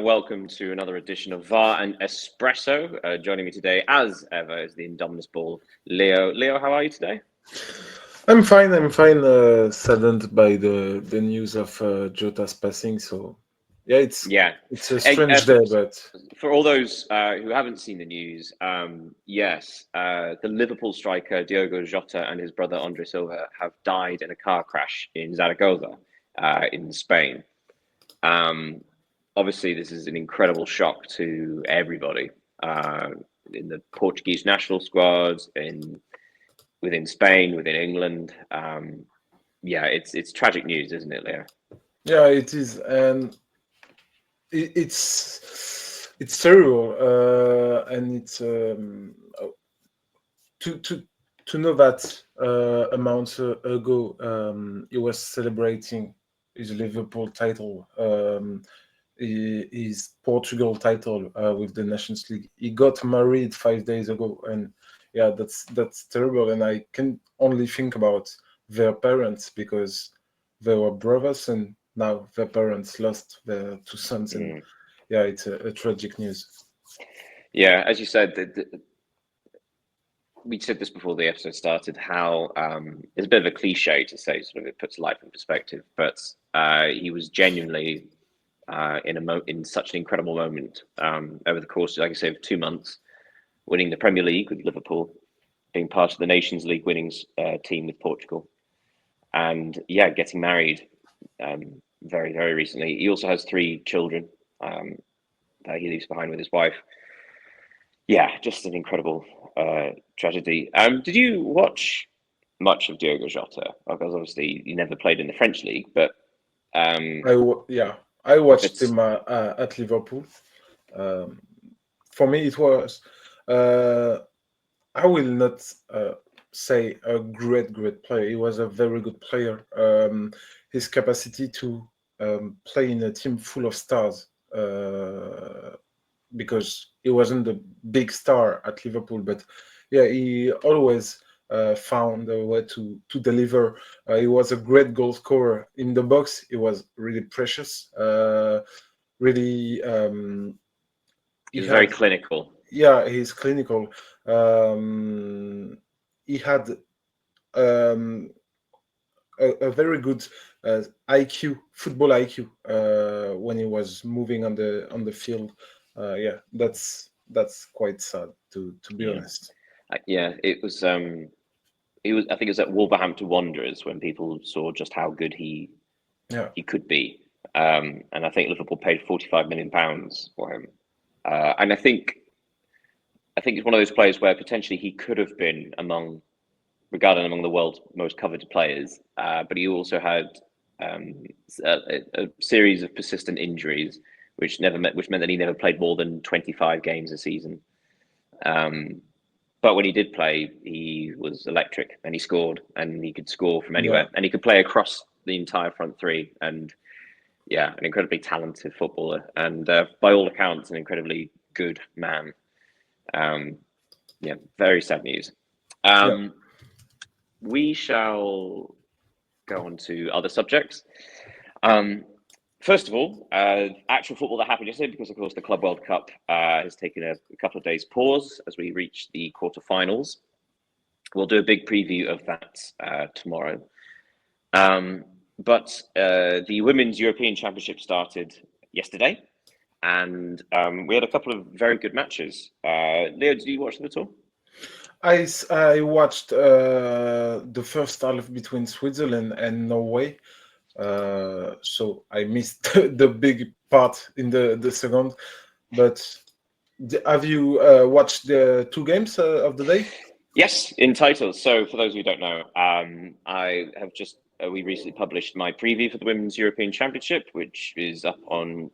and welcome to another edition of VAR and Espresso. Joining me today, as ever, is the indomitable 𝐊𝐢𝐤. 𝐊𝐢𝐤, how are you today? I'm fine. Saddened by the news of Jota's passing. So, yeah, it's a strange day. But for all those who haven't seen the news, yes, the Liverpool striker Diogo Jota and his brother Andre Silva have died in a car crash in Zaragoza, in Spain. Obviously, this is an incredible shock to everybody in the Portuguese national squad, within Spain, within England. It's tragic news, isn't it, 𝐊𝐢𝐤? Yeah, it is, and it's terrible, and it's to know that a month ago he was celebrating his Liverpool title. His Portugal title with the Nations League. He got married 5 days ago, and yeah, that's terrible. And I can only think about their parents because they were brothers, and now their parents lost their two sons. And yeah, it's a tragic news. Yeah, as you said, we said this before the episode started. How it's a bit of a cliche to say, sort of it puts life in perspective, but he was genuinely. In such an incredible moment over the course, like I say, of 2 months, winning the Premier League with Liverpool, being part of the Nations League winnings team with Portugal, and getting married very, very recently. He also has 3 children that he leaves behind with his wife. Yeah, just an incredible tragedy. Did you watch much of Diogo Jota? Because obviously he never played in the French league, but I watched him at Liverpool. For me, it was. I will not say a great player. He was a very good player. His capacity to play in a team full of stars, because he wasn't the big star at Liverpool, but yeah, he always found a way to deliver. He was a great goal scorer in the box. He was really precious. Really, he's very clinical. Yeah, he's clinical. He had a very good football IQ when he was moving on the field. That's quite sad to be honest. It was. I think it was at Wolverhampton Wanderers when people saw just how good he could be, and I think Liverpool paid £45 million for him, and I think it's one of those players where potentially he could have been regarded among the world's most coveted players, but he also had a series of persistent injuries, which meant that he never played more than 25 games a season. But when he did play, he was electric, and he scored, and he could score from anywhere, and he could play across the entire front three. And an incredibly talented footballer, and by all accounts, an incredibly good man. Very sad news. We shall go on to other subjects. First of all, actual football that happened yesterday, because of course the Club World Cup has taken a couple of days pause as we reach the quarterfinals. We'll do a big preview of that tomorrow. But the Women's European Championship started yesterday, and we had a couple of very good matches. 𝐊𝐢𝐤, did you watch them at all? I watched the first half between Switzerland and Norway. So I missed the big part in the second. But have you watched the 2 games of the day? Yes, in titles. So for those who don't know, I have just we recently published my preview for the Women's European Championship, which is up on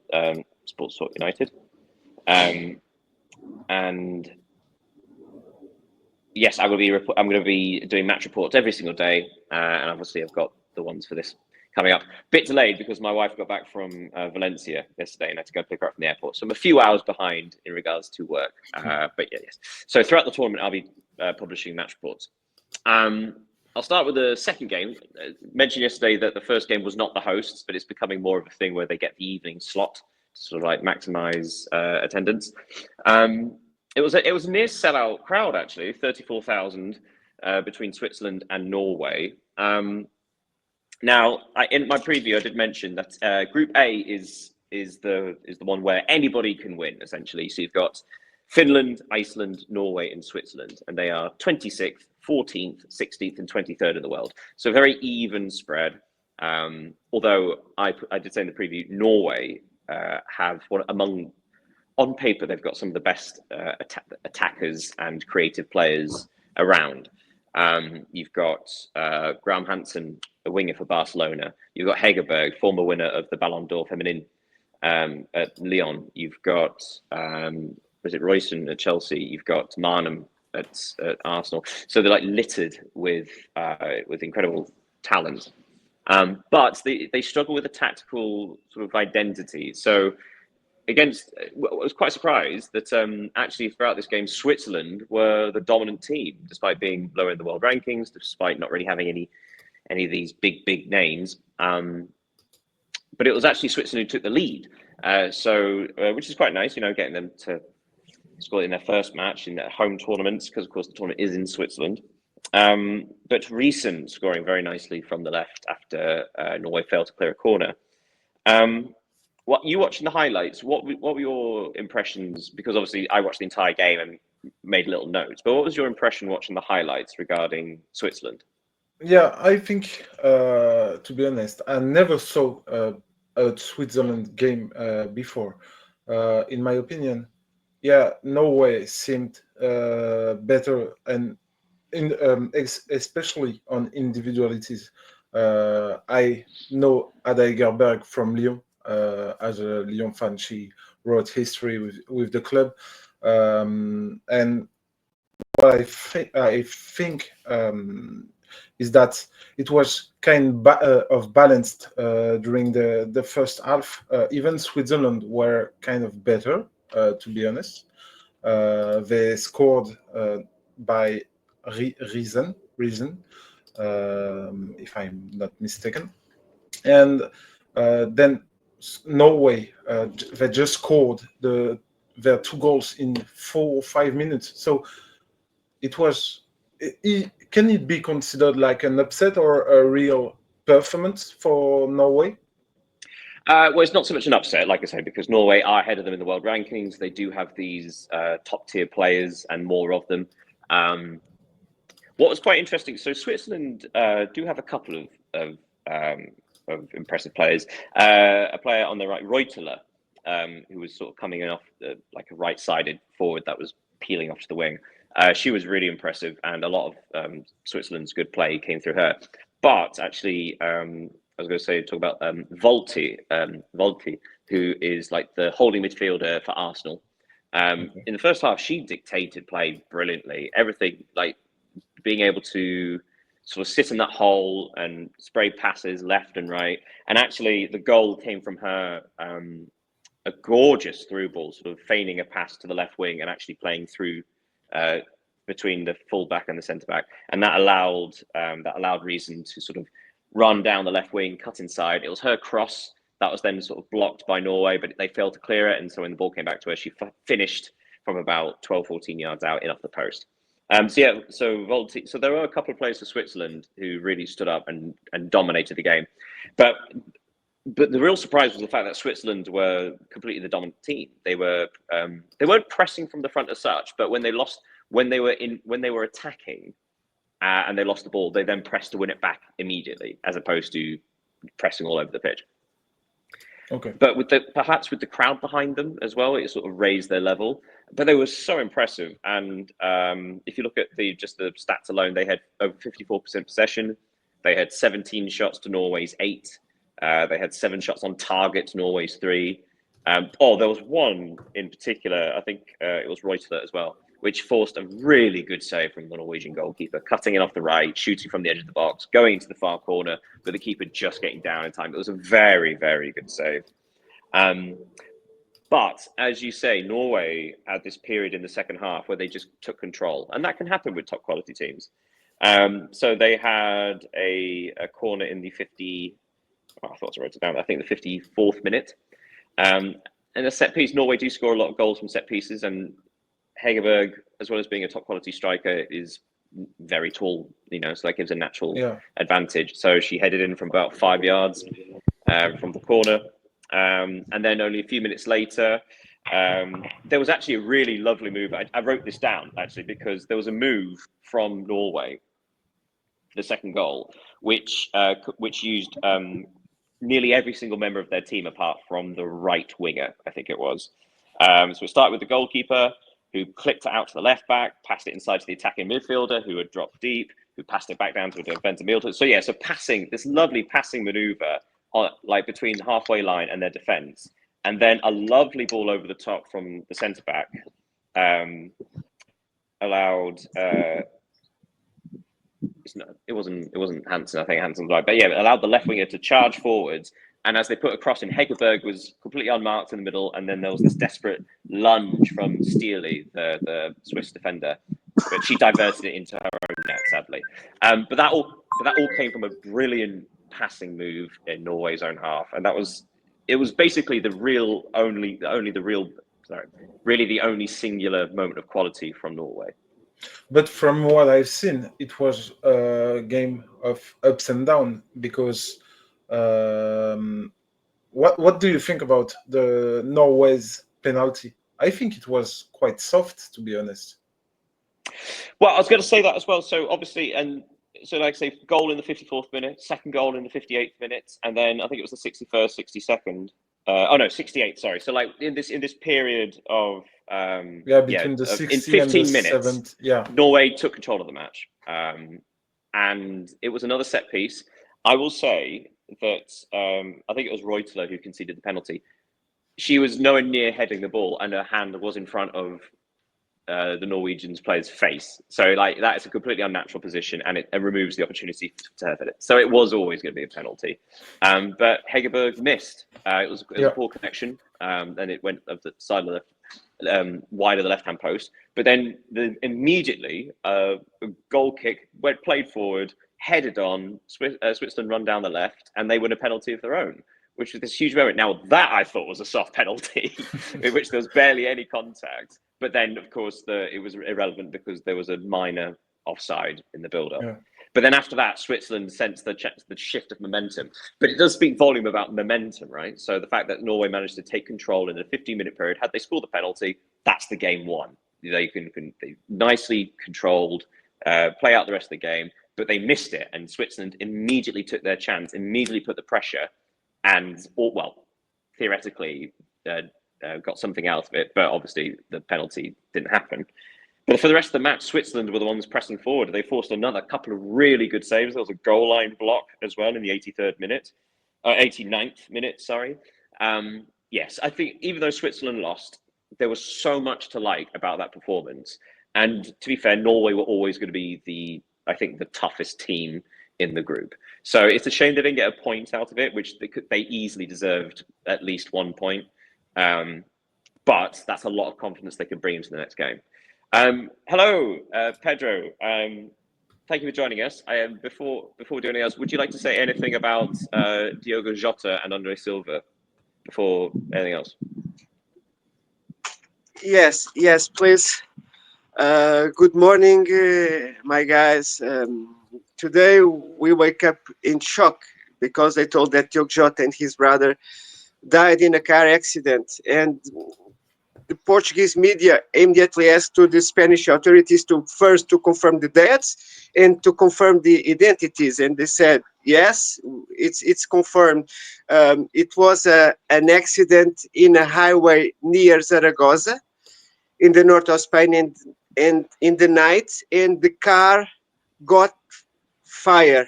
SportsTalkUnited. And yes, I'm going to be doing match reports every single day, and obviously I've got the ones for this coming up. Bit delayed because my wife got back from Valencia yesterday, and I had to go pick her up from the airport. So I'm a few hours behind in regards to work. But yes. So throughout the tournament, I'll be publishing match reports. I'll start with the second game. Mentioned yesterday that the first game was not the hosts, but it's becoming more of a thing where they get the evening slot to sort of like maximize attendance. It was a near sellout crowd, actually, 34,000 between Switzerland and Norway. Now, in my preview, I did mention that Group A is the one where anybody can win, essentially. So you've got Finland, Iceland, Norway, and Switzerland, and they are 26th, 14th, 16th, and 23rd in the world. So a very even spread. Although I did say in the preview, Norway have on paper, they've got some of the best attackers and creative players around. You've got Graham Hansen, a winger for Barcelona. You've got 𝐊𝐤𝐤, former winner of the Ballon d'Or Féminin at Lyon. You've got was it Royston at Chelsea? You've got Marnham at Arsenal. So they're like littered with incredible talent. But they struggle with a tactical sort of identity. So I was quite surprised that actually throughout this game, Switzerland were the dominant team, despite being lower in the world rankings, despite not really having any of these big names. But it was actually Switzerland who took the lead. Which is quite nice, getting them to score in their first match in their home tournaments, because of course the tournament is in Switzerland. But Riesen scoring very nicely from the left after Norway failed to clear a corner. What you watching the highlights? What were your impressions? Because obviously I watched the entire game and made little notes. But what was your impression watching the highlights regarding Switzerland? Yeah, I think to be honest, I never saw a Switzerland game before. In my opinion, yeah, Norway seemed better, and especially on individualities. I know Ada Egerberg from Lyon. As a Lyon fan, she wrote history with the club, and what I think is that it was kind of balanced during the first half. Even Switzerland were kind of better, to be honest. They scored by Riesen, if I'm not mistaken, and then Norway, they just scored their 2 goals in 4 or 5 minutes. So it was. Can it be considered like an upset or a real performance for Norway? Well, it's not so much an upset, like I say, because Norway are ahead of them in the world rankings. They do have these top-tier players and more of them. What was quite interesting, so Switzerland do have a couple of impressive players. A player on the right, 𝐊𝐤𝐤𝐤, who was sort of coming off like a right-sided forward that was peeling off to the wing. She was really impressive, and a lot of Switzerland's good play came through her. But actually, I was going to say, talk about 𝐊𝐤𝐤𝐤, who is like the holding midfielder for Arsenal. In the first half, she dictated play brilliantly. Everything, like being able to sort of sit in that hole and spray passes left and right. And actually, the goal came from her. A gorgeous through ball, sort of feigning a pass to the left wing and actually playing through between the fullback and the centre back, and that allowed Riesen to sort of run down the left wing, cut inside. It was her cross that was then sort of blocked by Norway, but they failed to clear it, and so when the ball came back to her, she finished from about 12-14 yards out in off the post. So there were a couple of players for Switzerland who really stood up and dominated the game, but the real surprise was the fact that Switzerland were completely the dominant team. They weren't pressing from the front as such, but when they were attacking and they lost the ball, they then pressed to win it back immediately, as opposed to pressing all over the pitch. Okay. But perhaps with the crowd behind them as well, it sort of raised their level. But they were so impressive. And if you look at just the stats alone, they had over 54% possession. They had 17 shots to Norway's 8. They had 7 shots on target to Norway's 3. There was one in particular, I think it was 𝐊𝐤𝐤𝐤 as well, which forced a really good save from the Norwegian goalkeeper, cutting it off the right, shooting from the edge of the box, going into the far corner, with the keeper just getting down in time. It was a very, very good save. But as you say, Norway had this period in the second half where they just took control, and that can happen with top quality teams. So they had a corner in the 50. I thought I wrote it down. I think the 54th minute. in a set piece, Norway do score a lot of goals from set pieces, and 𝐊𝐤𝐤, as well as being a top quality striker, is very tall, so that gives a natural advantage. So she headed in from about 5 yards from the corner. And then only a few minutes later, there was actually a really lovely move. I wrote this down, actually, because there was a move from Norway, the second goal, which used nearly every single member of their team apart from the right winger, I think it was. So it started with the goalkeeper, who clipped it out to the left back, passed it inside to the attacking midfielder, who had dropped deep, who passed it back down to a defensive midfielder. So passing, this lovely passing maneuver between the halfway line and their defence, and then a lovely ball over the top from the centre back allowed. It wasn't Hansen. I think Hansen was right, but yeah, it allowed the left winger to charge forwards. And as they put a cross in, 𝐊𝐤𝐤𝐤 was completely unmarked in the middle, and then there was this desperate lunge from 𝐊𝐤𝐤𝐤, the Swiss defender, but she diverted it into her own net, sadly. But that all came from a brilliant passing move in Norway's own half, and it was basically really the only singular moment of quality from Norway. But from what I've seen, it was a game of ups and downs, because what do you think about the Norway's penalty? I think it was quite soft, to be honest. Well, I was going to say that as well. So obviously, like I say, goal in the 54th minute, second goal in the 58th minute, and then I think it was the 61st, 62nd. 68th. Sorry. So in this period of between the 60 in 15 and the minutes, 7th, Norway took control of the match, and it was another set piece. I will say that I think it was 𝐊𝐤𝐤𝐤 who conceded the penalty. She was nowhere near heading the ball, and her hand was in front of the Norwegians player's face. So that is a completely unnatural position, and it removes the opportunity to have it. So it was always going to be a penalty. But 𝐊𝐤𝐤𝐤 missed. It was a poor connection, and it went of the side of the wide of the left-hand post. But then immediately a goal kick went played forward, headed on. Switzerland run down the left, and they win a penalty of their own, which was this huge moment. Now that I thought was a soft penalty, in which there was barely any contact. But then, of course, it was irrelevant because there was a minor offside in the build-up. Yeah. But then after that, Switzerland sensed the shift of momentum. But it does speak volume about momentum, right? So the fact that Norway managed to take control in a 15-minute period, had they scored the penalty, that's the game won. They nicely controlled, play out the rest of the game, but they missed it. And Switzerland immediately took their chance, immediately put the pressure, and, theoretically, got something out of it, but obviously the penalty didn't happen. But for the rest of the match, Switzerland were the ones pressing forward. They forced another couple of really good saves. There was a goal line block as well in the 89th minute, sorry. Yes, I think even though Switzerland lost, there was so much to like about that performance. And to be fair, Norway were always going to be the toughest team in the group. So it's a shame they didn't get a point out of it, which they easily deserved at least 1 point. But that's a lot of confidence they could bring into the next game. Hello, Pedro. Thank you for joining us. Before we do anything else, would you like to say anything about Diogo Jota and Andre Silva before anything else? Yes, please. Good morning, my guys. Today we wake up in shock because they told that Diogo Jota and his brother died in a car accident, and the Portuguese media immediately asked to the Spanish authorities to confirm the deaths and to confirm the identities, and they said yes, it's confirmed. It was an accident in a highway near Zaragoza in the north of Spain, and in the night, and the car got fire.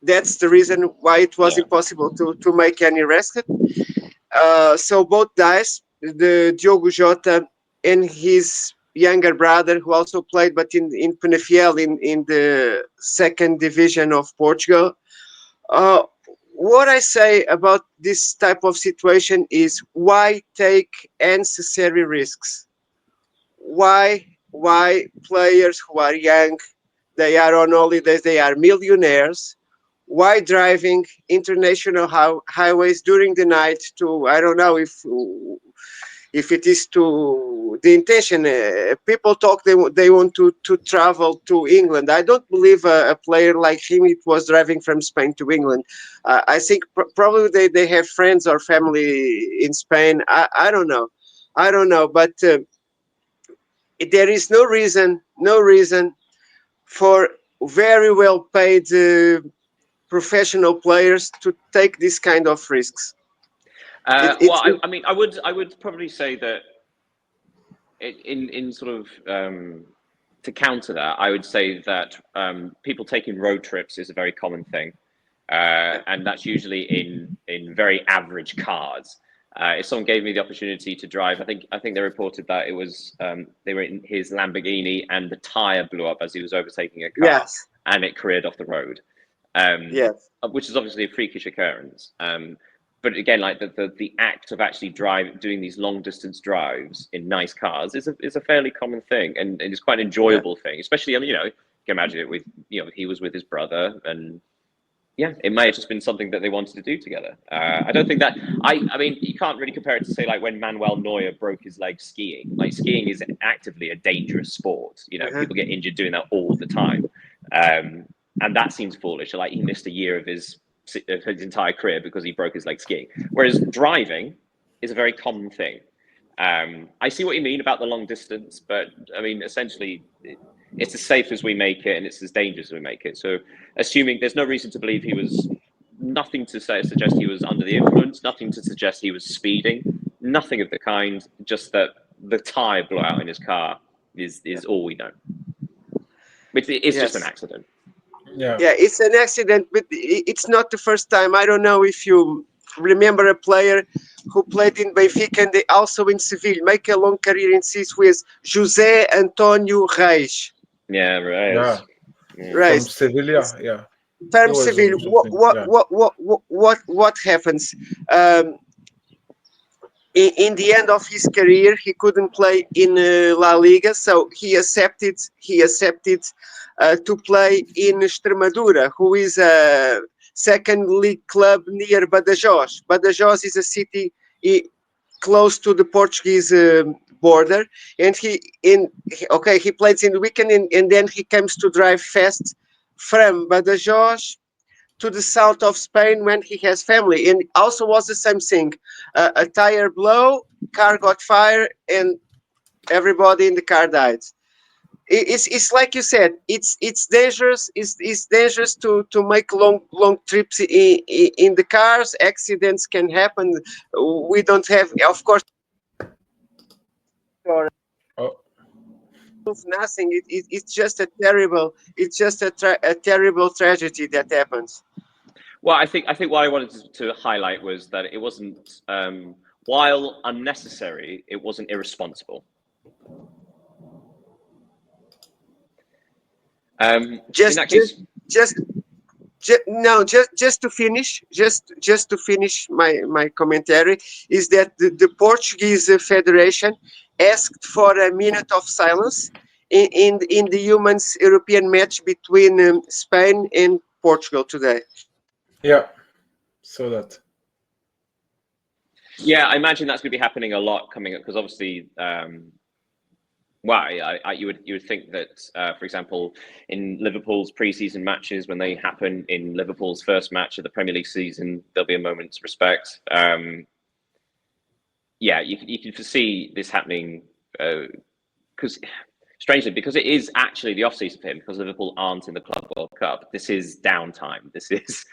That's the reason why it was impossible to make any rescue. So both dies, the Diogo Jota and his younger brother, who also played, but in Penafiel in the second division of Portugal. What I say about this type of situation is, why take unnecessary risks? Why players who are young, they are on holidays, they are millionaires, why driving international highways during the night to, I don't know if it is to the intention. People talk they want to travel to England. I don't believe a player like him it was driving from Spain to England. I think probably they have friends or family in Spain. I don't know. But there is no reason for very well paid professional players to take this kind of risks. Well, I mean, I would probably say that in sort of to counter that, I would say that people taking road trips is a very common thing, and that's usually in very average cars. If someone gave me the opportunity to drive, I think they reported that it was they were in his Lamborghini and the tire blew up as he was overtaking a car, Yes. and it careered off the road. Yes. Which is obviously a freakish occurrence. But again, like the act of actually doing these long distance drives in nice cars is a fairly common thing, and it's quite an enjoyable thing. Especially, I mean, you know, you can imagine it with, you know, he was with his brother, and yeah, it may have just been something that they wanted to do together. I don't think that I mean, you can't really compare it to say like when Manuel Neuer broke his leg skiing. Like skiing is actively a dangerous sport. You know, people get injured doing that all the time, and that seems foolish. Like he missed a year of his entire career because he broke his leg skiing. Whereas driving is a very common thing. I see what you mean about the long distance, but I mean, essentially, it's as safe as we make it and it's as dangerous as we make it. So assuming there's no reason to believe nothing to suggest he was under the influence, nothing to suggest he was speeding, nothing of the kind, just that the tire blew out in his car is all we know. It's just an accident. Yeah, It's an accident, but it's not the first time. I don't know if you remember a player who played in Benfica and also in Seville, make a long career in Swiss, 𝐊𝐢𝐜𝐤. Yeah, right. Yeah. Right. From Sevilla, yeah. From It was Seville. interesting, What happens? In the end of his career, he couldn't play in La Liga, so he accepted to play in Extremadura, who is a second league club near Badajoz. Badajoz is a city close to the Portuguese border, and he plays in the weekend, and then he comes to drive fast from Badajoz to the south of Spain when he has family, and also was the same thing. A tire blow, car got fire, and everybody in the car died. It's like you said. It's dangerous. It's dangerous to make long trips in the cars. Accidents can happen. We don't have, of course, or nothing. It's just a terrible. It's just a terrible tragedy that happens. Well, I think what I wanted to highlight was that it wasn't, while unnecessary, it wasn't irresponsible. Just to finish my commentary is that the Portuguese Federation asked for a minute of silence in the Women's European match between Spain and Portugal today. Yeah, so that. Yeah, I imagine that's going to be happening a lot coming up because obviously, you would think that, for example, in Liverpool's pre-season matches, when they happen in Liverpool's first match of the Premier League season, there'll be a moment's respect. You can foresee this happening because it is actually the off-season for him because Liverpool aren't in the Club World Cup. This is downtime. This is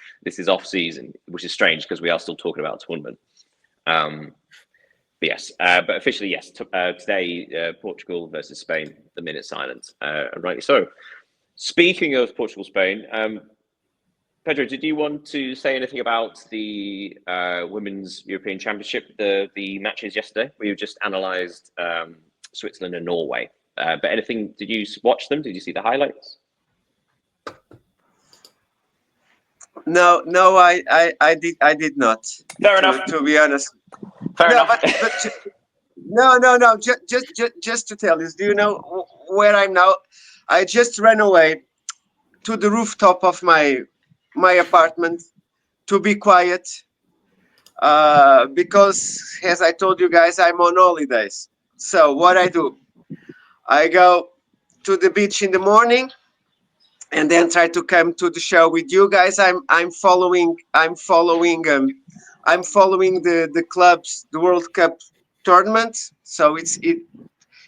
off-season, which is strange because we are still talking about a tournament. But officially, yes. Today, Portugal versus Spain, the minute silence, rightly so. Speaking of Portugal-Spain, Pedro, did you want to say anything about the Women's European Championship, the matches yesterday? We just analysed Switzerland and Norway. But anything? Did you watch them? Did you see the highlights? No, I did not. Fair enough. To be honest. Fair enough. No. Just to tell you, do you know where I'm now? I just ran away to the rooftop of my my apartment to be quiet because, as I told you guys, I'm on holidays. So what I do, I go to the beach in the morning and then try to come to the show with you guys. I'm following the clubs, the World Cup tournament. So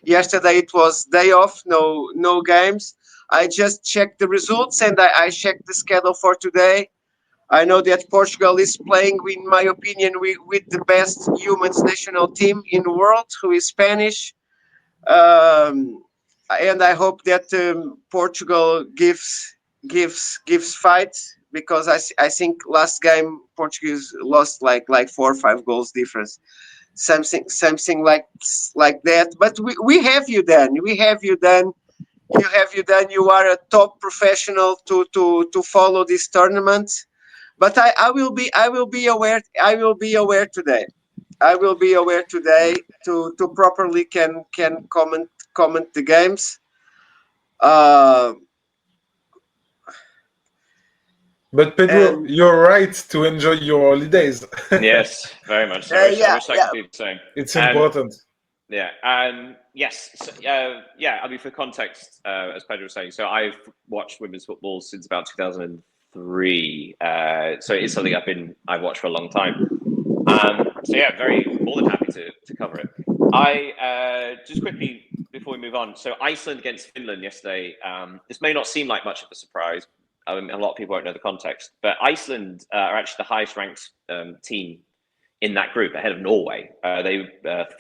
yesterday it was day off, no games. I just checked the results and I checked the schedule for today. I know that Portugal is playing, in my opinion, with the best women's national team in the world, who is Spanish. Um, and I hope that Portugal gives fight, because I think last game Portuguese lost like 4 or 5 goals difference, something like that. But we have you then. We have you then. You are a top professional to follow this tournament. But I will be aware today. I will be aware today to properly can comment the games. Uh, But Pedro, and you're right to enjoy your holidays. Yes, very much so. I yeah, wish I could do the same. It's important. Yeah. Yes. So, yeah. I mean, for context, as Pedro was saying, so I've watched women's football since about 2003. So it's something I've watched for a long time. So yeah, more than happy to cover it. I just quickly before we move on. So Iceland against Finland yesterday. This may not seem like much of a surprise. I mean, a lot of people won't know the context, but Iceland are actually the highest ranked team in that group, ahead of Norway. They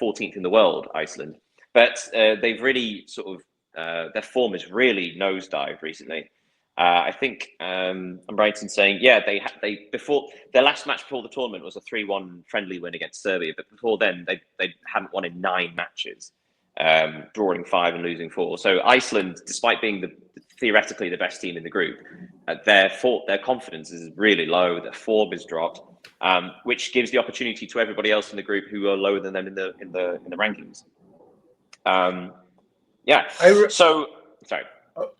14th in the world, Iceland, but they've really sort of their form has really nosedived recently. I think I'm right in saying, yeah, they before their last match before the tournament was a 3-1 friendly win against Serbia, but before then they hadn't won in 9 matches, drawing 5 and losing 4. So Iceland, despite being theoretically the best team in the group, their confidence is really low. Their form is dropped, which gives the opportunity to everybody else in the group who are lower than them in the rankings. Yeah. Sorry.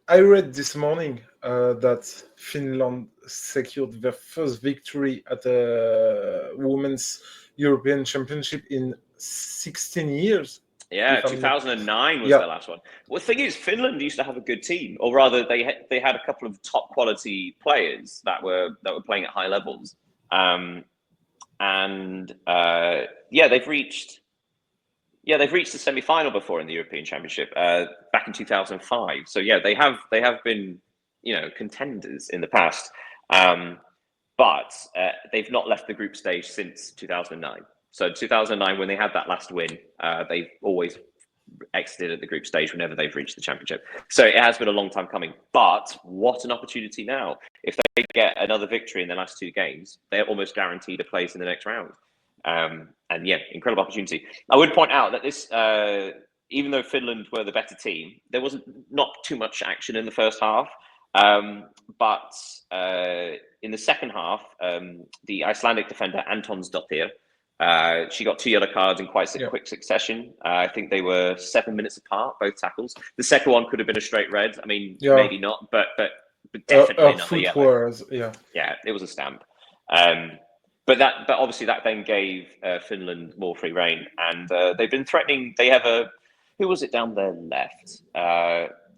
I read this morning that Finland secured their first victory at a Women's European Championship in 16 years. Yeah, 2009 was the last one. Well, the thing is, Finland used to have a good team, or rather, they had a couple of top quality players that were playing at high levels, they've reached the semi-final before in the European Championship back in 2005. So yeah, they have been contenders in the past, but they've not left the group stage since 2009. So 2009, when they had that last win, they've always exited at the group stage whenever they've reached the championship. So it has been a long time coming. But what an opportunity now! If they get another victory in the last 2 games, they're almost guaranteed a place in the next round. And yeah, incredible opportunity. I would point out that this, even though Finland were the better team, there was not too much action in the first half. But in the second half, the Icelandic defender Antonsdottir, she got 2 yellow cards in quite quick succession. I think they were 7 minutes apart, both tackles. The second one could have been a straight red. I mean, maybe not, but definitely not a yellow. Yeah, it was a stamp. But obviously that then gave Finland more free reign, and they've been threatening. They have who was it down their left?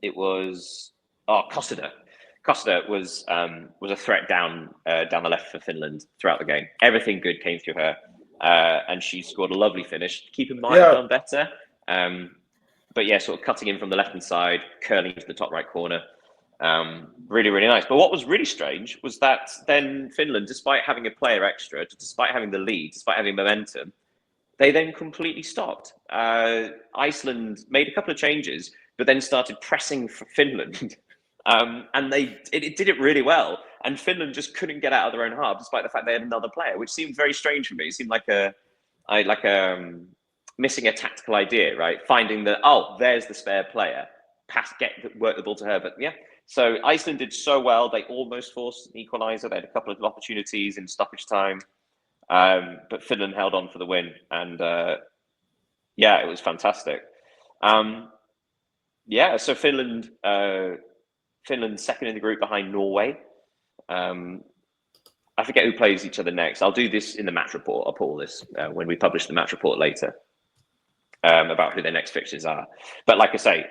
It was Costa. Costa was a threat down the left for Finland throughout the game. Everything good came through her, and she scored a lovely finish. Keeper might have done better, but yeah, sort of cutting in from the left hand side, curling into the top right corner. Really, really nice. But what was really strange was that then Finland, despite having a player extra, despite having the lead, despite having momentum, they then completely stopped. Iceland made a couple of changes, but then started pressing for Finland. And it did it really well. And Finland just couldn't get out of their own half, despite the fact they had another player, which seemed very strange for me. It seemed like missing a tactical idea, right? Finding that, there's the spare player, work the ball to her. But yeah, so Iceland did so well. They almost forced an equaliser. They had a couple of opportunities in stoppage time, but Finland held on for the win. And it was fantastic. So Finland second in the group behind Norway. I forget who plays each other next. I'll do this in the match report. I'll put all this when we publish the match report later about who their next fixtures are. But like I say,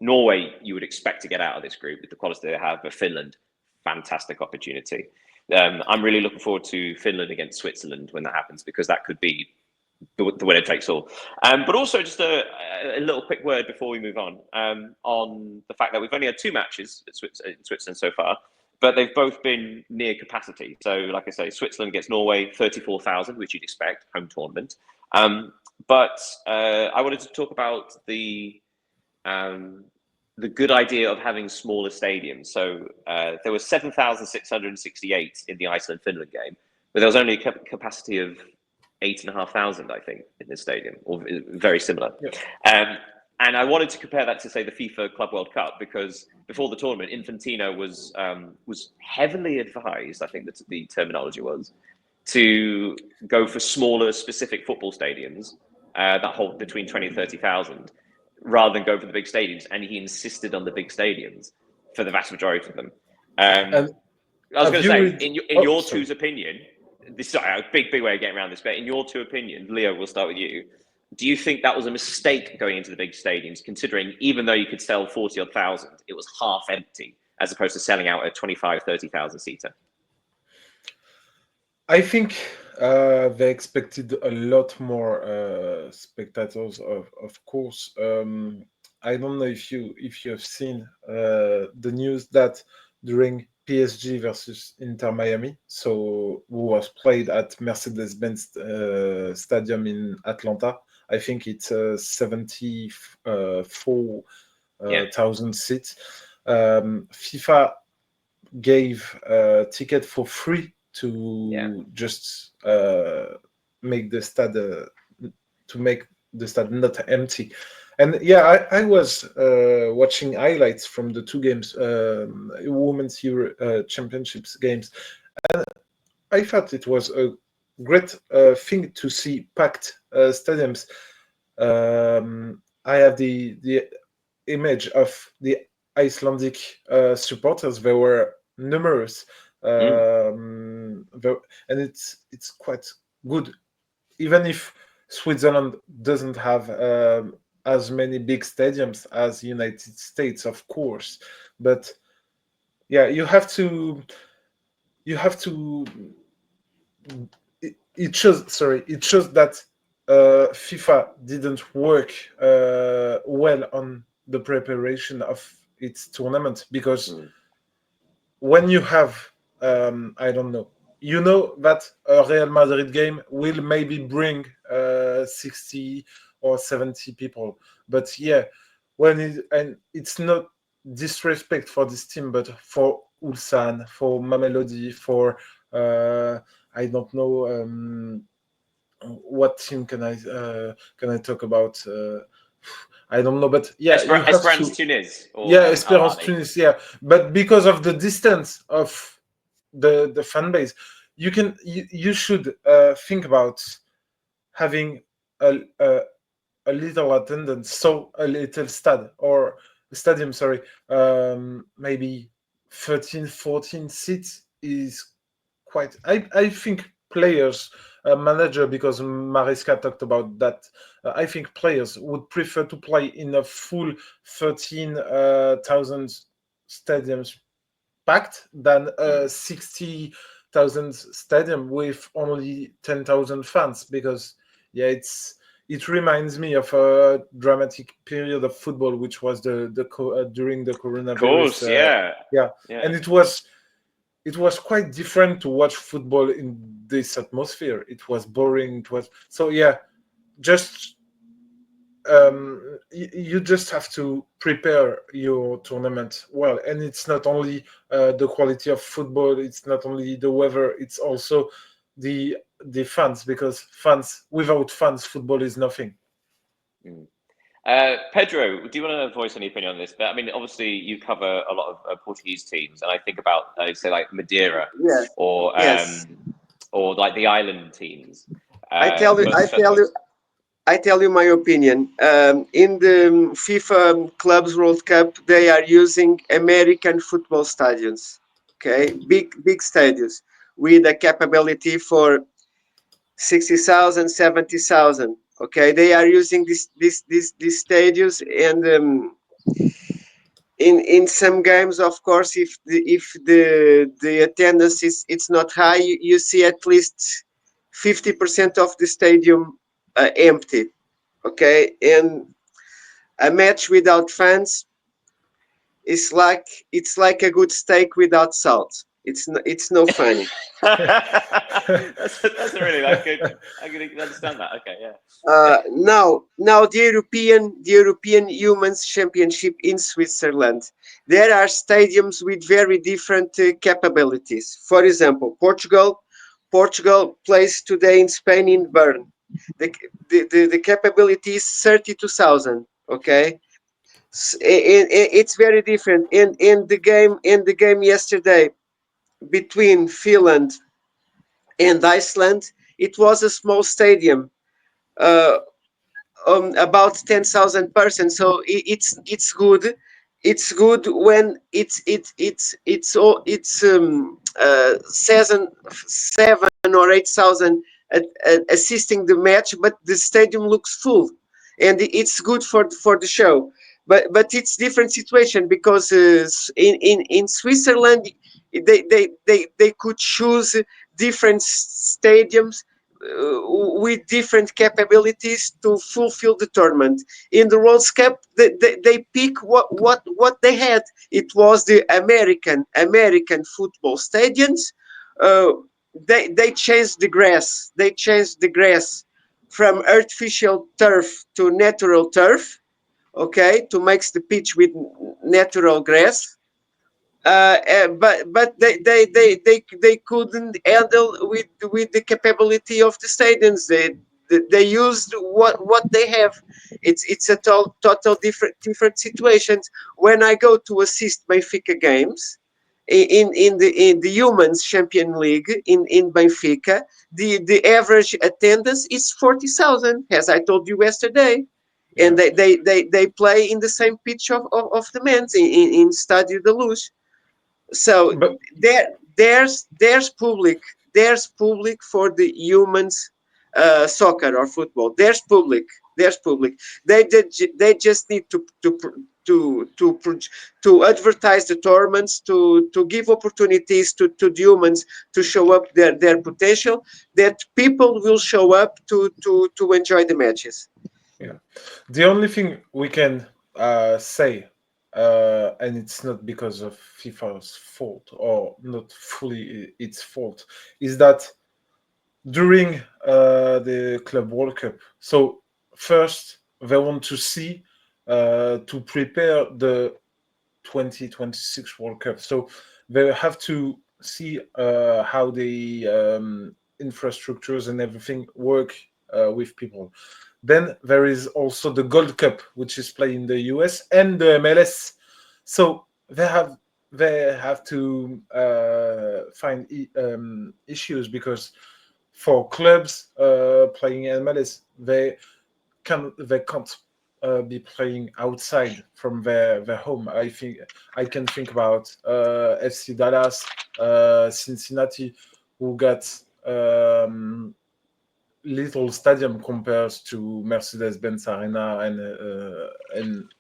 Norway, you would expect to get out of this group with the quality they have, but Finland, fantastic opportunity. I'm really looking forward to Finland against Switzerland when that happens, because that could be the winner takes all. But also just a little quick word before we move on the fact that we've only had 2 matches in Switzerland so far, but they've both been near capacity. So like I say, Switzerland against Norway, 34,000, which you'd expect, home tournament. But I wanted to talk about the good idea of having smaller stadiums. So there were 7,668 in the Iceland-Finland game, but there was only a capacity of 8,500, I think, in this stadium, or very similar. Yeah. And I wanted to compare that to, say, the FIFA Club World Cup, because before the tournament, Infantino was heavily advised, I think that the terminology was, to go for smaller, specific football stadiums that hold between 20 and 30,000, rather than go for the big stadiums. And he insisted on the big stadiums for the vast majority of them. I was going to say, in your two's opinion, this is a big way of getting around this, but in your 2 opinions, Leo, we'll start with you. Do you think that was a mistake going into the big stadiums, considering even though you could sell 40-odd thousand, it was half empty, as opposed to selling out a 25, 30,000 seater? I think they expected a lot more spectators, of course. I don't know if you have seen the news that during PSG versus Inter Miami, so who was played at Mercedes-Benz Stadium in Atlanta. I think it's 74,000 seats. FIFA gave a ticket for free to just make the stade not empty. And yeah, I was watching highlights from the 2 games, Women's Euro Championships games, and I thought it was a great thing to see packed stadiums. I have the image of the Icelandic supporters. They were numerous, and it's quite good, even if Switzerland doesn't have as many big stadiums as United States, of course. But yeah, you have to. It shows that FIFA didn't work well on the preparation of its tournament, because when you have I don't know, you know that a Real Madrid game will maybe bring 60 or 70 people, but yeah, and it's not disrespect for this team, but for Ulsan, for Mamelodi, for I don't know what team can I talk about. I don't know, but yeah, Esperance Tunis. Esperance Tunis, yeah. But because of the distance of the fan base, you should think about having a little attendance, so a little stadium, sorry, maybe 13, 14 seats is quite. I think players, manager, because Mariska talked about that. I think players would prefer to play in a full 13,000 stadiums packed than a 60,000 stadium with only 10,000 fans, because yeah, it reminds me of a dramatic period of football, which was during the coronavirus. Of course, yeah. And it was quite different to watch football in this atmosphere. It was boring. It was so yeah. Just you just have to prepare your tournament well, and it's not only the quality of football. It's not only the weather. It's also the fans, because without fans, football is nothing. Pedro, do you want to voice any opinion on this? But I mean, obviously, you cover a lot of Portuguese teams, and I think about say like Madeira, or like the island teams. I tell you my opinion. In the FIFA Clubs World Cup, they are using American football stadiums. Okay, big stadiums. with a capability for 60,000, 70,000. Okay, they are using these stadiums, and in some games, of course, if the attendance is it's not high, you see at least 50% of the stadium empty. Okay, and a match without fans is it's like a good steak without salt. It's no funny. That's a really good. I can understand that. Okay, yeah. Now the European Humans Championship in Switzerland. There are stadiums with very different capabilities. For example, Portugal plays today in Spain in Bern. The capability is 32,000. Okay, it's very different. In the game yesterday between Finland and Iceland, it was a small stadium. Uh, about 10,000 persons. So it's good. It's good when it's 7 or 8,000 assisting the match, but the stadium looks full, and it's good for the show. But it's different situation because in Switzerland they could choose different stadiums with different capabilities to fulfill the tournament. In the World Cup, they pick what they had. It was the American football stadiums. Uh, they changed the grass. They changed the grass from artificial turf to natural turf. Okay, to make the pitch with natural grass. But they couldn't handle with the capability of the stadiums. They used what they have. It's a total different situations. When I go to assist Benfica games in the Humans Champion League in Benfica, the average attendance is 40,000, as I told you yesterday. And they play in the same pitch of the men's in Stadio de Luz. So But there's public for the humans soccer or football. There's public. They just need to advertise the tournaments, to give opportunities to the humans to show up their potential, that people will show up to enjoy the matches. yeah, the only thing we can say, and it's not because of FIFA's fault or not fully its fault, is that during the Club World Cup, so first they want to see to prepare the 2026 World Cup. So they have to see how the infrastructures and everything work with people. Then there is also the Gold Cup, which is played in the US, and the MLS. So they have to find issues, because for clubs playing MLS, they can't be playing outside from their home. I think I can think about FC Dallas, Cincinnati, who got little stadium compared to Mercedes-Benz Arena and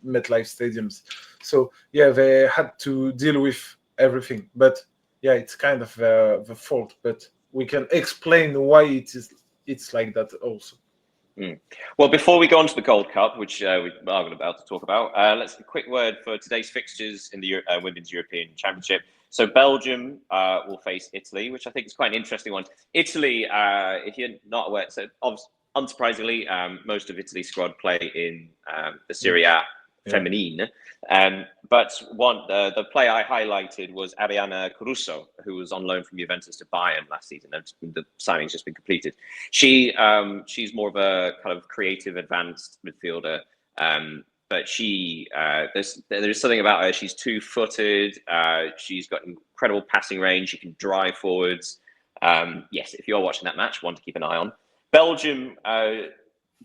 MetLife stadiums. So yeah, they had to deal with everything. But yeah, it's kind of the fault. But we can explain why it's like that also. Well, before we go on to the Gold Cup, which we are about to talk about, let's a quick word for today's fixtures in the Women's European Championship. So Belgium will face Italy, which I think is quite an interesting one. Italy, if you're not aware, so unsurprisingly, most of Italy's squad play in the Serie A Feminine. But the player I highlighted was Ariana Caruso, who was on loan from Juventus to Bayern last season. The signing's just been completed. She's more of a kind of creative, advanced midfielder. But there's something about her. She's 2-footed. She's got incredible passing range. She can drive forwards. Yes, if you're watching that match, one to keep an eye on. Belgium are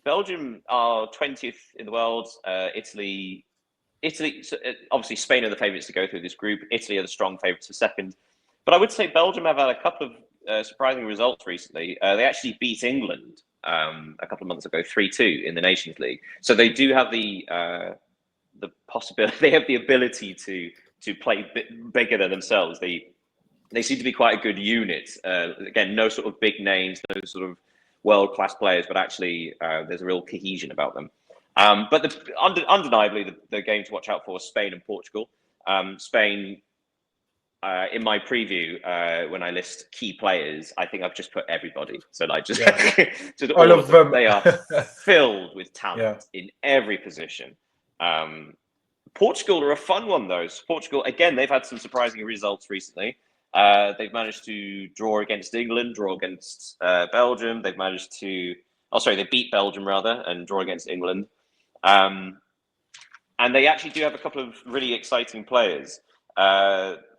20th in the world. Italy, obviously Spain are the favourites to go through this group. Italy are the strong favourites for second. But I would say Belgium have had a couple of surprising results recently. They actually beat England a couple of months ago, 3-2 in the Nations League. So they do have the possibility. They have the ability to play bigger than themselves. They seem to be quite a good unit. Again, no sort of big names, no sort of world-class players, but actually there's a real cohesion about them. But undeniably, the game to watch out for is Spain and Portugal. Spain, in my preview, when I list key players, I think I've just put everybody. So like just, just all of them. They are filled with talent in every position. Portugal are a fun one, though. Portugal, again, they've had some surprising results recently. They've managed to draw against England, draw against Belgium. They've managed to, they beat Belgium rather, and draw against England. And they actually do have a couple of really exciting players.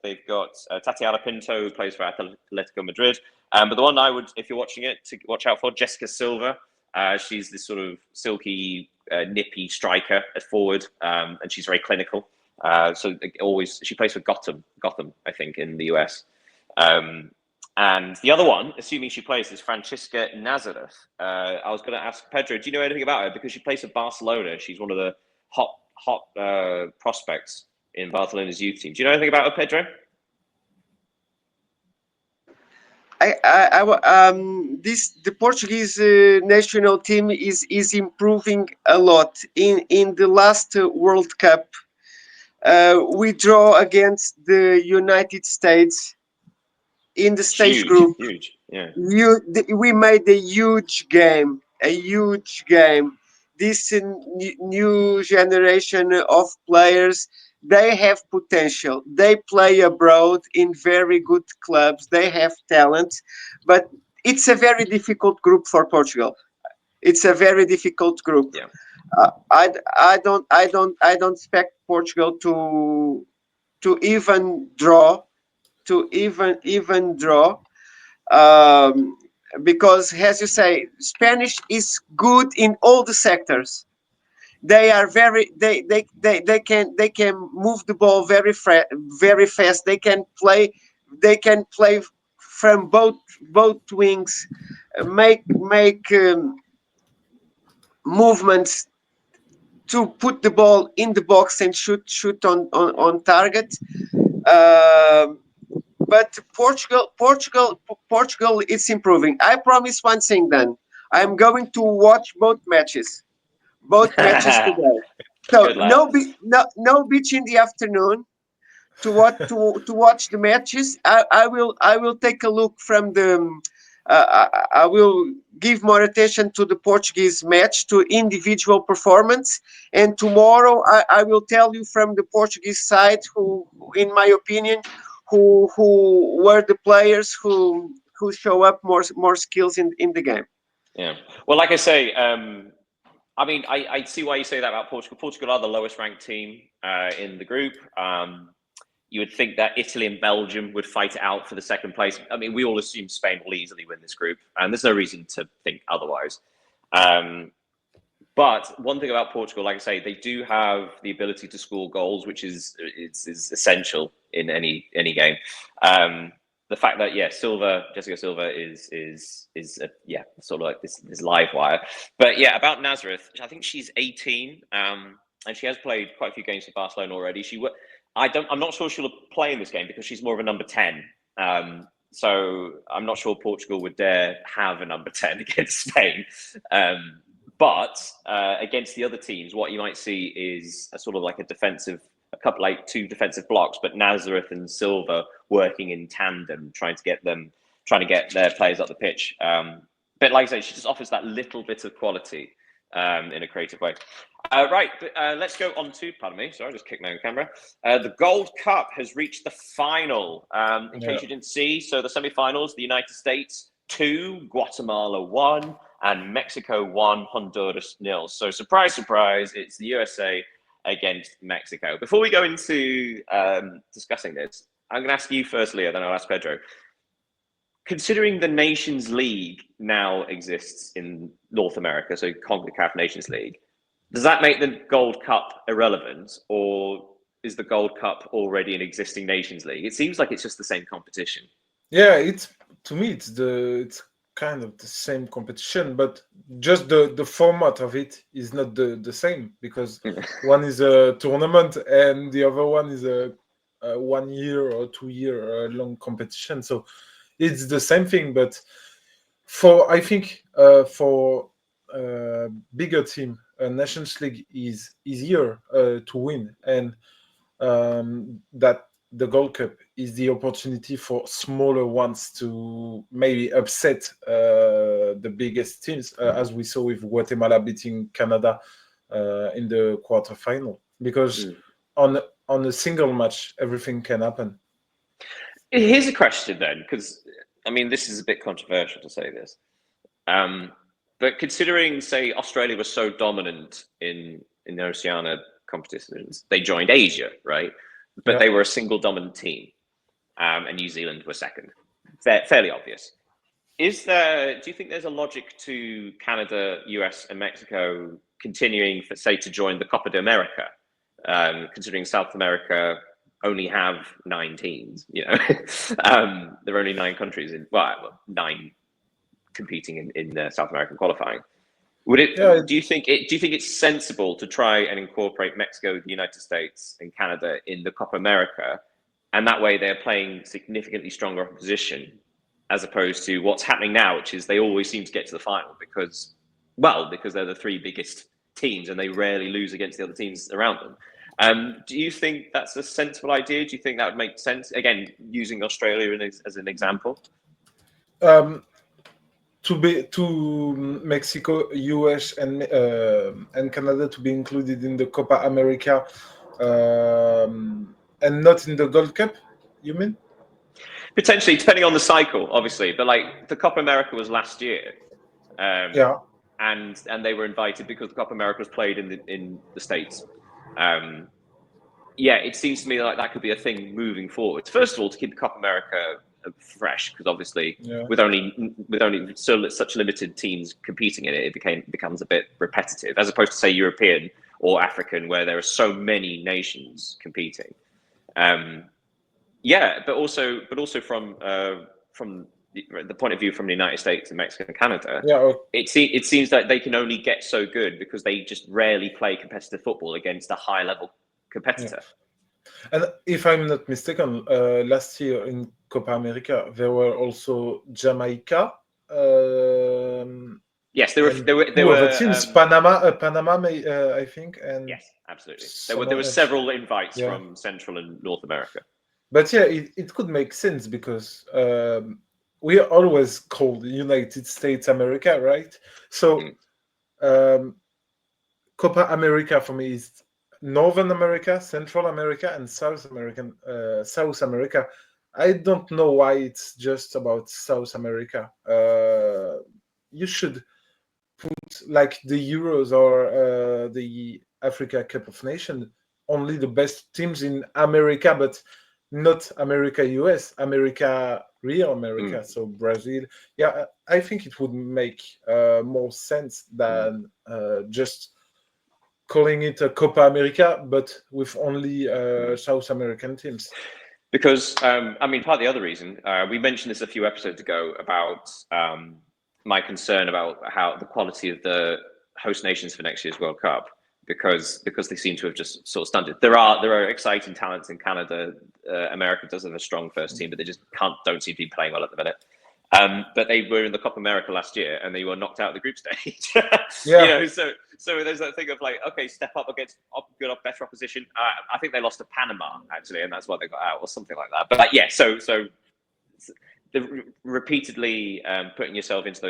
They've got Tatiana Pinto, who plays for Atletico Madrid. But the one I would, if you're watching it, to watch out for, Jessica Silva. She's this sort of silky, nippy striker at forward, and she's very clinical. So she plays for Gotham, I think, in the US. And the other one, assuming she plays, is Francisca Nazareth. I was going to ask Pedro, do you know anything about her? Because she plays for Barcelona. She's one of the hot prospects in Barcelona's youth team. Do you know anything about her, Pedro? The Portuguese national team is improving a lot. In the last World Cup, we draw against the United States in the stage group. Huge, yeah. We made a huge game. This new generation of players, they have potential. They play abroad in very good clubs. They have talent, but it's a very difficult group for Portugal. It's a very difficult group. Yeah. I don't expect Portugal to even draw. Because, as you say, Spanish is good in all the sectors. They are they can move the ball very fast. They can play from both wings, make movements to put the ball in the box and shoot on target. But Portugal is improving. I promise one thing. Then I'm going to watch both matches today. So no beach in the afternoon to watch the matches. I will take a look from the. I will give more attention to the Portuguese match, to individual performance, and tomorrow I will tell you from the Portuguese side who, in my opinion, who were the players who show up more skills in the game. Yeah. Well, like I say, I mean, I see why you say that about Portugal. Portugal are the lowest ranked team in the group. You would think that Italy and Belgium would fight it out for the second place. I mean, we all assume Spain will easily win this group, and there's no reason to think otherwise. But one thing about Portugal, like I say, they do have the ability to score goals, which is essential in any game. The fact that Jessica Silva is sort of like this live wire. But yeah, about Nazareth, I think she's 18, and she has played quite a few games for Barcelona already. I'm not sure she'll play in this game because she's more of a number 10. So I'm not sure Portugal would dare have a number 10 against Spain. But against the other teams, what you might see is a sort of like two defensive blocks, but Nazareth and Silva working in tandem, trying to get their players up the pitch. But like I say, she just offers that little bit of quality in a creative way. Right, let's go on to, pardon me, sorry, I just kicked my own camera. The Gold Cup has reached the final. In case you didn't see, so the semi-finals, the United States 2, Guatemala 1, and Mexico 1, Honduras 0. So surprise, surprise, it's the USA against Mexico. Before we go into discussing this, I'm going to ask you first, Leah, then I'll ask Pedro. Considering the Nations League now exists in North America, so CONCACAF Nations League, does that make the Gold Cup irrelevant, or is the Gold Cup already an existing Nations League? It seems like it's just the same competition. Yeah, it's to me, it's kind of the same competition, but just the format of it is not the same, because one is a tournament and the other one is a 1 year or 2 year long competition. So it's the same thing, but I think for bigger team, Nations League is easier to win, and that the Gold Cup is the opportunity for smaller ones to maybe upset the biggest teams, as we saw with Guatemala beating Canada in the quarterfinal. Because on a single match, everything can happen. Here's a question then, because I mean, this is a bit controversial to say this, but considering, say, Australia was so dominant in the Oceania competitions, they joined Asia, right? But they were a single dominant team, and New Zealand were second. Fairly obvious. Do you think there's a logic to Canada, US, and Mexico continuing, for, say, to join the Copa de America, considering South America only have 9 teams? You know, there are only 9 countries nine competing in the South American qualifying. Do you think it's sensible to try and incorporate Mexico, the United States, and Canada in the Copa America, and that way they're playing significantly stronger opposition, as opposed to what's happening now, which is they always seem to get to the final because they're the 3 biggest teams and they rarely lose against the other teams around them. Do you think that's a sensible idea? Do you think that would make sense? Again, using Australia as an example. To Mexico, US, and Canada to be included in the Copa America and not in the Gold Cup, you mean? Potentially, depending on the cycle, obviously. But like the Copa America was last year, and they were invited because the Copa America was played in the States. It seems to me like that could be a thing moving forward. First of all, to keep the Copa America fresh, because obviously with only such limited teams competing in it, it becomes a bit repetitive, as opposed to, say, European or African, where there are so many nations competing. But also from the point of view from the United States and Mexico and Canada, it seems like they can only get so good because they just rarely play competitive football against a high level competitor. And if I'm not mistaken, last year in Copa America there were also Jamaica. Yes, there were teams. Panama, I think, and yes, absolutely. There were several invites from Central and North America. But it could make sense because we are always called United States America, right? So Copa America for me is Northern America, Central America, and South America. I don't know why it's just about South America. You should put, like the Euros or the Africa Cup of Nations, only the best teams in America, but not America, US, America, real America. So Brazil. Yeah, I think it would make more sense than just calling it a Copa America, but with only South American teams. Because, I mean, part of the other reason, we mentioned this a few episodes ago about my concern about how the quality of the host nations for next year's World Cup, because they seem to have just sort of stunted. There are exciting talents in Canada. America does have a strong first team, but they just don't seem to be playing well at the minute. But they were in the Copa America last year, and they were knocked out of the group stage. So there's that thing of like, okay, step up against good or better opposition. I think they lost to Panama actually, and that's why they got out, or something like that. But so the repeatedly putting yourself into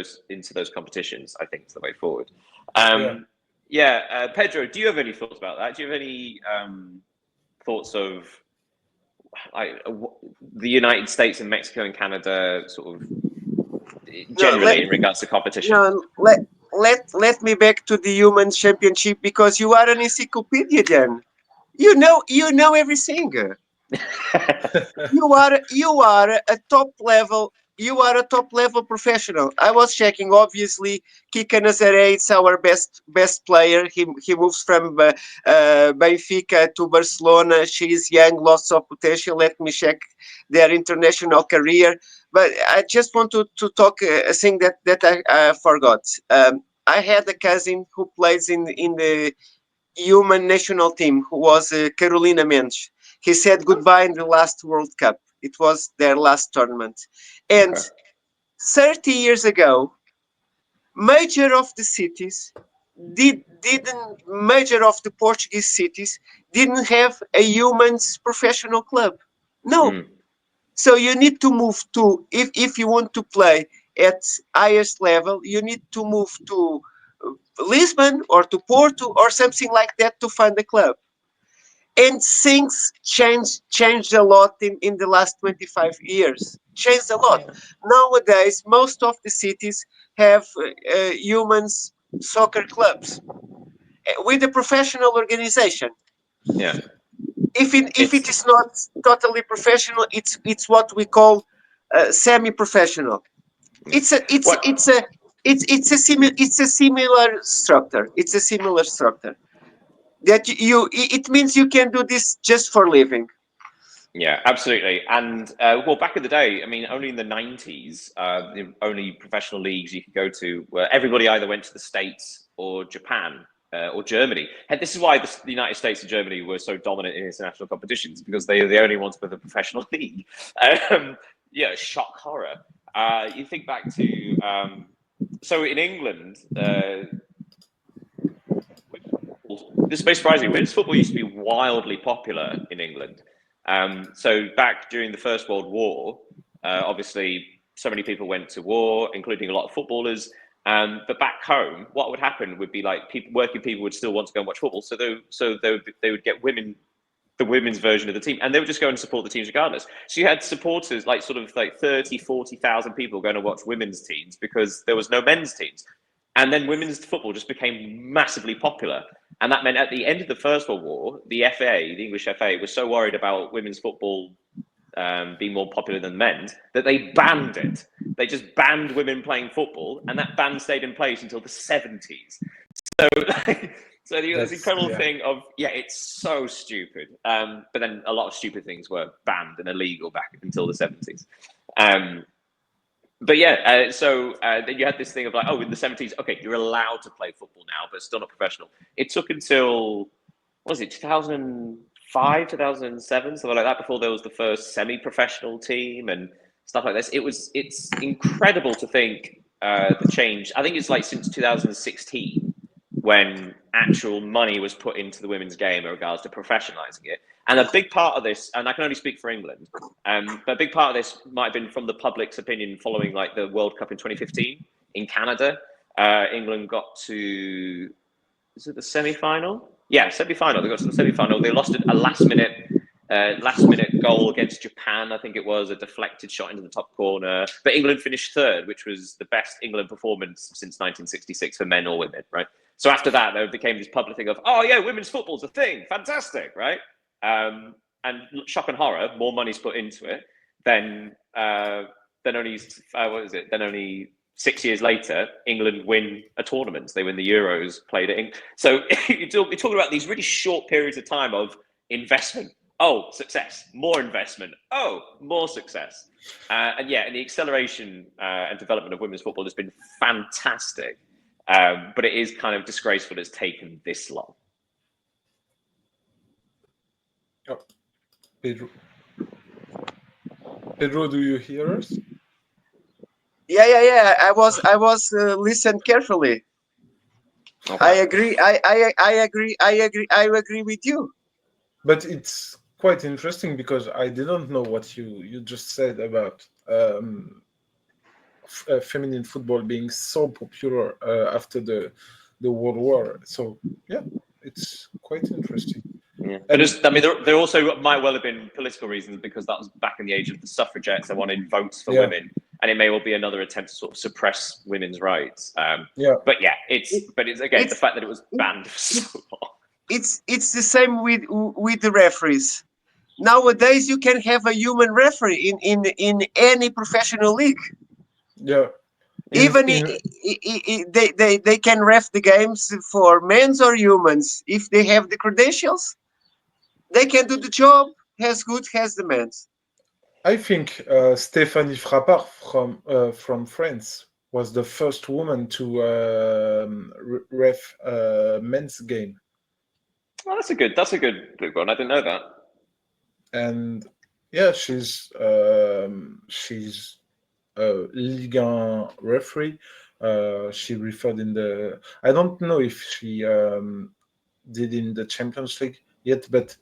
those competitions, I think, is the way forward. Pedro, do you have any thoughts about that? Do you have any thoughts of the United States and Mexico and Canada sort of generally in regards to competition? Let me back to the Human Championship, because you are an encyclopedia then. You know everything. You are a top level. You are a top level professional. I was checking. Obviously, Kika Nazaré is our best player. He moves from Benfica to Barcelona. She is young, lots of potential. Let me check their international career. But I just want to talk a thing that I forgot. I had a cousin who plays in the human national team, who was Carolina Mendes. He said goodbye in the last World Cup. It was their last tournament. And Okay. 30 years ago, major of the cities major of the Portuguese cities didn't have a humans professional club. No. Mm. So you need to move to, if you want to play at highest level, you need to move to Lisbon or to Porto or something like that to find a club. And things changed a lot in the last 25 years. Changed a lot. Yeah. Nowadays, most of the cities have humans soccer clubs with a professional organization. Yeah. If It's it is not totally professional, it's what we call semi-professional. yeah. It's a it's What it's a it's a similar structure. It's a similar structure that it means you can do this just for living. Yeah, absolutely. And well, back in the day, I mean, only in the 90s, the only professional leagues you could go to where everybody either went to the States or Japan or Germany. And this is why the United States and Germany were so dominant in international competitions, because they were the only ones with a professional league. Yeah, shock horror. You think back to, so in England, this may surprise you, women's football used to be wildly popular in England. So back during the First World War, obviously so many people went to war, including a lot of footballers. But back home, what would happen would be like working people would still want to go and watch football, so they would get the women's version of the team, and they would just go and support the teams regardless. So you had supporters like sort of like 30, 40,000 people going to watch women's teams because there was no men's teams. And then women's football just became massively popular. And that meant at the end of the First World War, the FA, the English FA, was so worried about women's football being more popular than men's that they banned it. They just banned women playing football, and that ban stayed in place until the 70s. So, so this incredible thing of, yeah, it's so stupid. But then a lot of stupid things were banned and illegal back until the 70s. But yeah, so then you had this thing of like, oh, in the 70s, okay, you're allowed to play football now, but still not professional. It took until, what was it, 2005, 2007, something like that, before there was the first semi-professional team and stuff like this. It's incredible to think the change. I think it's like since 2016 when actual money was put into the women's game in regards to professionalizing it. And a big part of this, and I can only speak for England, but a big part of this might have been from the public's opinion following like the World Cup in 2015 in Canada. England got to, is it the semi-final? Yeah, semi-final. They got to the semi-final. They lost a last-minute goal against Japan, I think it was, a deflected shot into the top corner. But England finished third, which was the best England performance since 1966 for men or women, right? So after that, there became this public thing of, oh yeah, women's football's a thing, fantastic, right? And shock and horror, more money's put into it. Then only what is it? Then only 6 years later, England win a tournament. They win the Euros, played it. So you're talking about these really short periods of time of investment. Oh, success, more investment. Oh, more success. And yeah, and the acceleration and development of women's football has been fantastic. But it is kind of disgraceful it's taken this long. Oh, Pedro. Pedro, do you hear us? Yeah. I was listened carefully. Okay. I agree. I agree with you. But it's quite interesting because I didn't know what you just said about feminine football being so popular after the World War. So yeah, it's quite interesting. Yeah, but I mean, there also might well have been political reasons because that was back in the age of the suffragettes. They wanted votes for women, and it may well be another attempt to sort of suppress women's rights. But yeah, it's again the fact that it was banned for so long. It's the same with the referees. Nowadays, you can have a human referee in any professional league. Yeah. Even they can ref the games for men's or humans. If they have the credentials, they can do the job as good as the men's. I think Stéphanie Frappart from France was the first woman to ref men's game, Oh, that's a good one. I didn't know that. and yeah, she's a Ligue 1 referee. She referred in the. I don't know if she did in the Champions League yet, but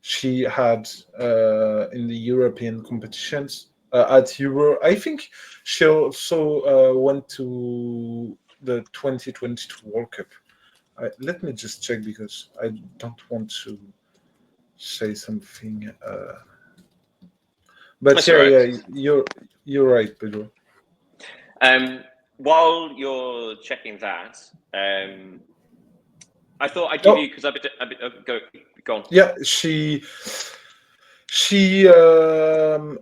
she had in the European competitions at Euro. I think she also went to the 2022 World Cup. Let me just check because I don't want to say something. But That's yeah, all right. yeah, you're right, Pedro. While you're checking that, I thought I'd give No, you because go on. yeah, she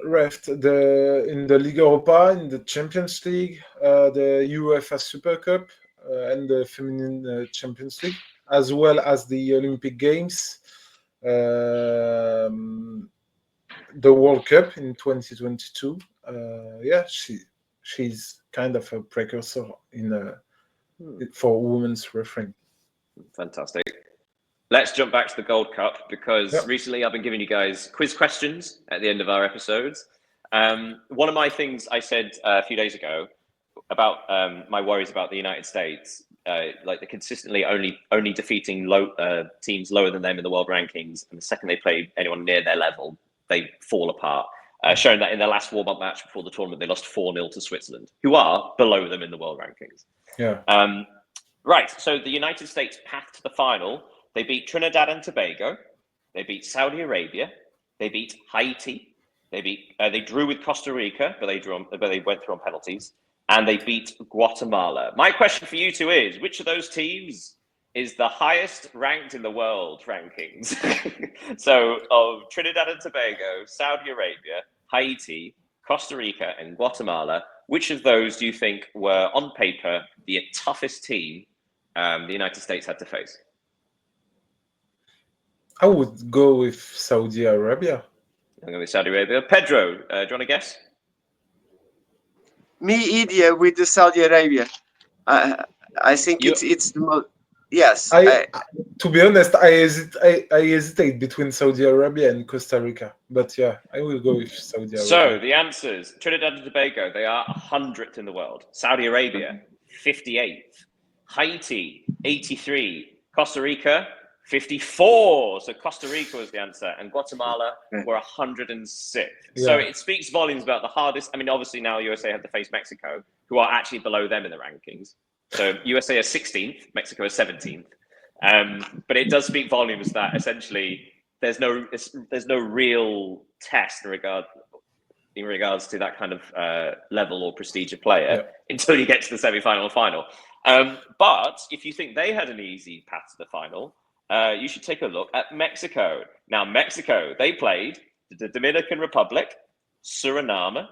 refed in the Liga Europa, in the Champions League, the UEFA Super Cup, and the Feminine Champions League, as well as the Olympic Games, the World Cup in 2022. Yeah, she's kind of a precursor for women's refereeing. Fantastic. Let's jump back to the Gold Cup because Yeah. recently I've been giving you guys quiz questions at the end of our episodes. One of my things I said a few days ago about my worries about the United States, like they're consistently only defeating teams lower than them in the world rankings, and the second they play anyone near their level, they fall apart. Showing that in their last warm-up match before the tournament, they lost 4-0 to Switzerland, who are below them in the world rankings. Yeah. Right, so the United States path to the final, they beat Trinidad and Tobago, they beat Saudi Arabia, they beat Haiti, they drew with Costa Rica, but they went through on penalties, and they beat Guatemala. My question for you two is, which of those teams is the highest ranked in the world rankings? So of Trinidad and Tobago, Saudi Arabia, Haiti, Costa Rica, and Guatemala, which of those do you think were on paper the toughest team the United States had to face? I would go with Saudi Arabia. I'm going with Saudi Arabia. Pedro, do you want to guess? Me, India with the Saudi Arabia. I think it's the most. Yes, To be honest, I hesitate between Saudi Arabia and Costa Rica, but yeah, I will go with Saudi Arabia. So the answers: Trinidad and Tobago, they are 100th in the world. Saudi Arabia, 58th. Haiti, 83. Costa Rica, 54. So Costa Rica was the answer, and Guatemala were 106th. Yeah. So it speaks volumes about the hardest. I mean, obviously now USA have to face Mexico, who are actually below them in the rankings. So USA is 16th, Mexico is 17th. But it does speak volumes that essentially there's no real test in regards to that kind of level or prestige of player until you get to the semi-final and final. But if you think they had an easy path to the final, you should take a look at Mexico. Now, Mexico, they played the Dominican Republic, Suriname,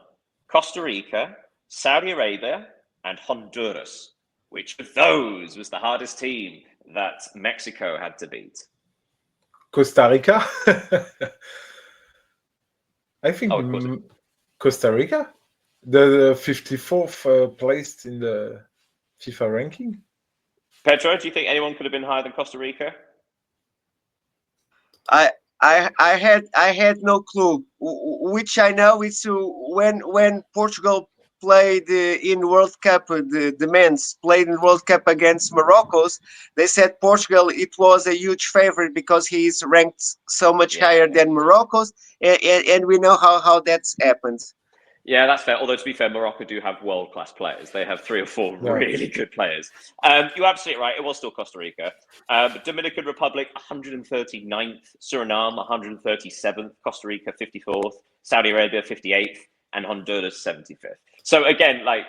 Costa Rica, Saudi Arabia, and Honduras. Which of those was the hardest team that Mexico had to beat? Costa Rica? I think Costa Rica, the 54th placed in the FIFA ranking. Pedro, do you think anyone could have been higher than Costa Rica? I had no clue. Which I know is when Portugal played in World Cup, the men's played in World Cup against Morocco's. They said Portugal it was a huge favorite because he's ranked so much higher than Morocco's, and we know how that's happened. Yeah, that's fair. Although to be fair, Morocco do have world-class players. They have 3 or 4 really good players. You're absolutely right. It was still Costa Rica. Dominican Republic, 139th. Suriname, 137th. Costa Rica, 54th. Saudi Arabia, 58th. And Honduras, 75th. So again, like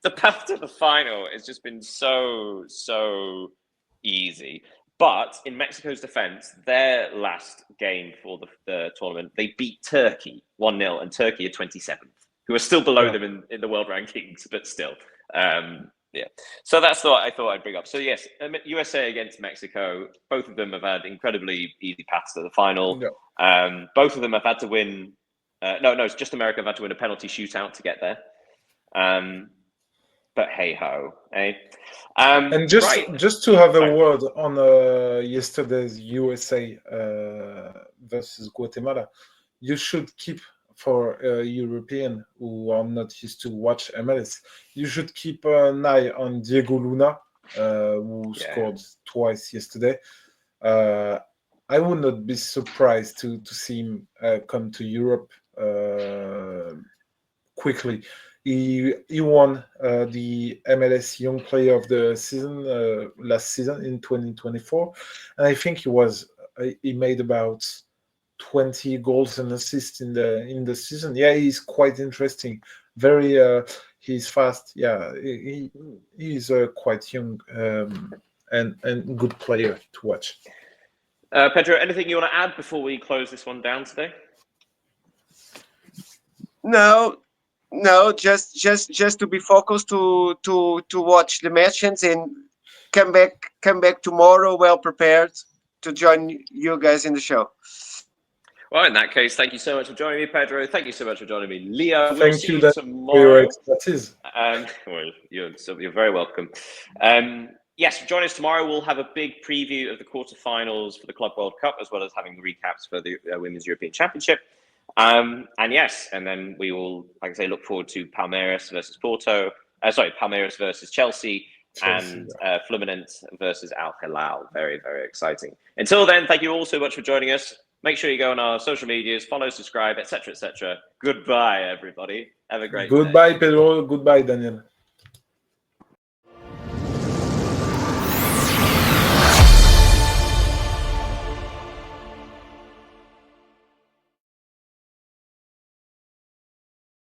the path to the final has just been so easy. But in Mexico's defense, their last game for the tournament, they beat Turkey 1-0, and Turkey are 27th, who are still below them in the world rankings, but still. So that's what I thought I'd bring up. So yes, USA against Mexico, both of them have had incredibly easy paths to the final. Both of them have had to win No, it's just America have had to win a penalty shootout to get there. But hey ho, eh? And just to have a word on yesterday's USA versus Guatemala, you should keep, for European who are not used to watch MLS, you should keep an eye on Diego Luna, who scored twice yesterday. I would not be surprised to see him come to Europe quickly. He won the MLS Young Player of the Season last season in 2024, and I think he made about 20 goals and assists in the season. Yeah, he's quite interesting. Very, he's fast. Yeah, he's quite young and good player to watch. Pedro, anything you want to add before we close this one down today? No, just to be focused to watch the matches and come back tomorrow well prepared to join you guys in the show. Well, in that case, thank you so much for joining me, Pedro. Thank you so much for joining me, Leo. Thank see you tomorrow. for your expertise. Well, you're very welcome. Yes, join us tomorrow. We'll have a big preview of the quarterfinals for the Club World Cup, as well as having recaps for the Women's European Championship. And then we will, like I say, look forward to Palmeiras versus Palmeiras versus Chelsea and Fluminense versus 𝐊𝐤𝐤𝐿. Very, very exciting. Until then, thank you all so much for joining us. Make sure you go on our social medias, follow, subscribe, etc., etc. Goodbye, everybody. Have a great day. Goodbye, Pedro. Goodbye, Daniel.